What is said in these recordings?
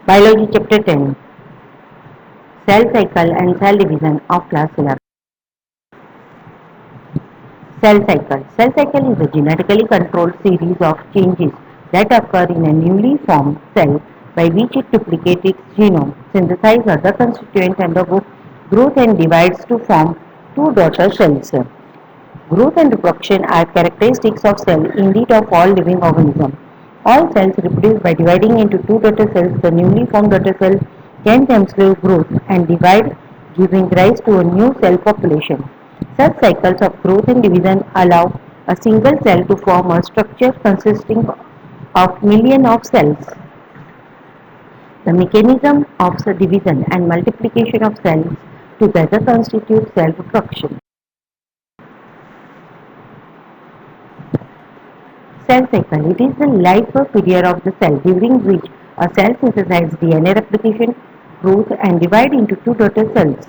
Biology Chapter 10, Cell Cycle and Cell Division of Class 11. Cell cycle. Cell cycle is a genetically controlled series of changes that occur in a newly formed cell by which it duplicates its genome, synthesizes other constituents, undergoes growth and divides to form two daughter cells. Growth and reproduction are characteristics of cell, indeed of all living organisms. All cells reproduce by dividing into two daughter cells. The newly formed daughter cells can themselves grow and divide, giving rise to a new cell population. Such cycles of growth and division allow a single cell to form a structure consisting of millions of cells. The mechanism of division and multiplication of cells together constitute cell reproduction. Cell cycle. It is the life period of the cell during which a cell synthesizes DNA replication, growth and divide into two daughter cells.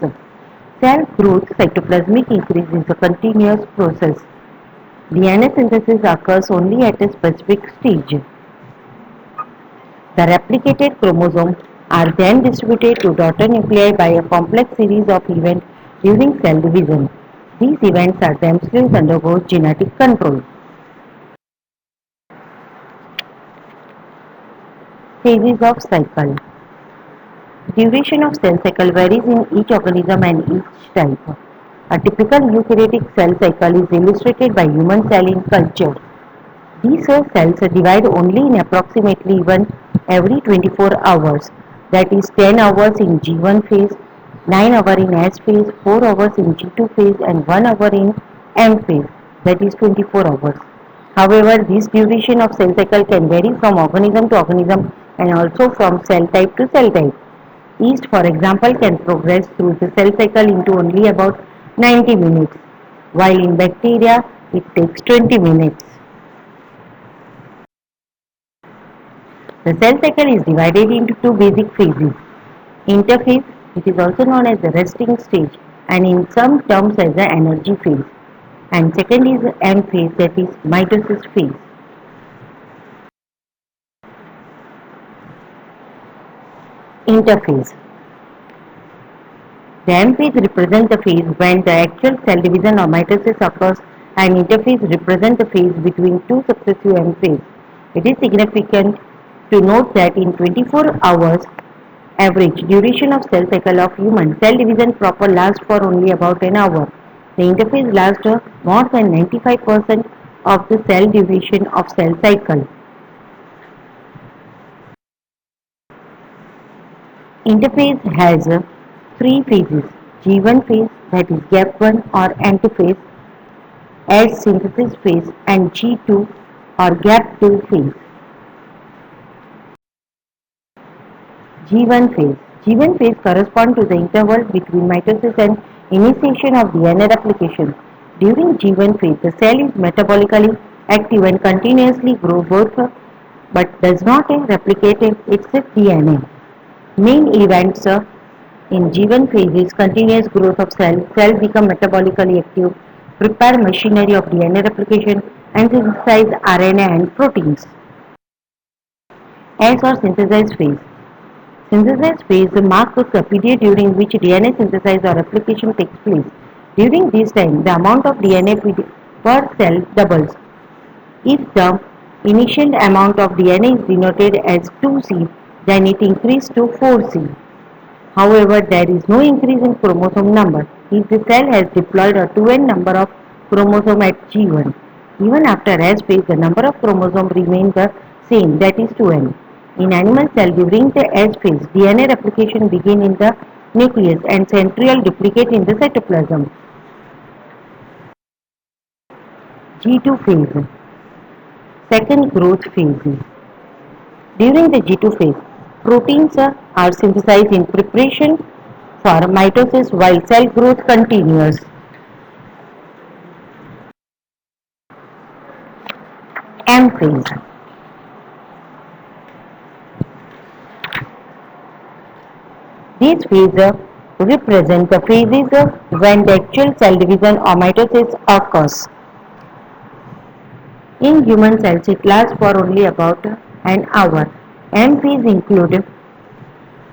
Cell growth cytoplasmic increase is a continuous process. DNA synthesis occurs only at a specific stage. The replicated chromosomes are then distributed to daughter nuclei by a complex series of events during cell division. These events are themselves undergo genetic control. Phases of cycle. Duration of cell cycle varies in each organism and each type. A typical eukaryotic cell cycle is illustrated by human cell in culture. These cells divide only in approximately one every 24 hours, that is 10 hours in G1 phase, 9 hours in S phase, 4 hours in G2 phase and 1 hour in M phase, that is 24 hours. However, this duration of cell cycle can vary from organism to organism and also from cell type to cell type. Yeast, for example, can progress through the cell cycle into only about 90 minutes, while in bacteria it takes 20 minutes. The cell cycle is divided into two basic phases. Interphase, it is also known as the resting stage and in some terms as the energy phase. And second is the M phase, that is mitosis phase. Interphase. The M phase represents the phase when the actual cell division or mitosis occurs and interphase represents the phase between two successive M phases. It is significant to note that in 24 hours average duration of cell cycle of human cell division proper lasts for only about an hour. The interphase lasts more than 95% of the cell duration of cell cycle. Interphase has three phases: G1 phase, that is gap 1 or antiphase, S synthesis phase and G2 or gap 2 phase. G1 phase. G1 phase corresponds to the interval between mitosis and initiation of DNA replication. During G1 phase, the cell is metabolically active and continuously grows both but does not replicate its DNA. Main events in G1 phase is continuous growth of cells. Cells become metabolically active, prepare machinery of DNA replication and synthesize RNA and proteins. S or synthesis phase. Synthesis phase marks the period during which DNA synthesis or replication takes place. During this time, the amount of DNA per cell doubles. If the initial amount of DNA is denoted as 2C, then it increases to 4C. However, there is no increase in chromosome number if the cell has deployed a 2n number of chromosome at G1. Even after S phase, the number of chromosomes remains the same, that is 2n. In animal cell during the S phase, DNA replication begins in the nucleus and centriole duplicate in the cytoplasm. G2 phase. Second growth phase. During the G2 phase, proteins are synthesized in preparation for mitosis while cell growth continues. M phase. These phases represent the phases when the actual cell division or mitosis occurs. In human cells, it lasts for only about an hour. M phase include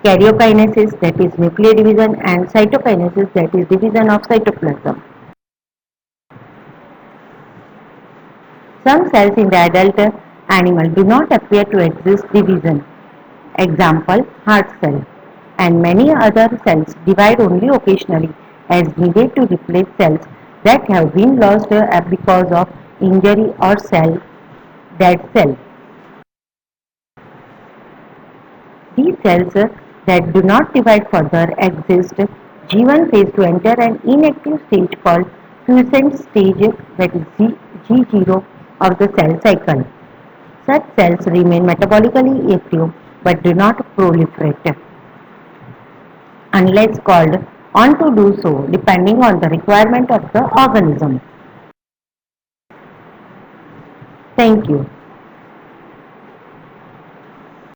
karyokinesis, that is nuclear division, and cytokinesis, that is division of cytoplasm. Some cells in the adult animal do not appear to exist division. Example, heart cell. And many other cells divide only occasionally as needed to replace cells that have been lost because of injury or dead cell. These cells that do not divide further exist G1 phase to enter an inactive stage called quiescent stage, that is G0 of the cell cycle. Such cells remain metabolically active but do not proliferate unless called on to do so depending on the requirement of the organism. Thank you.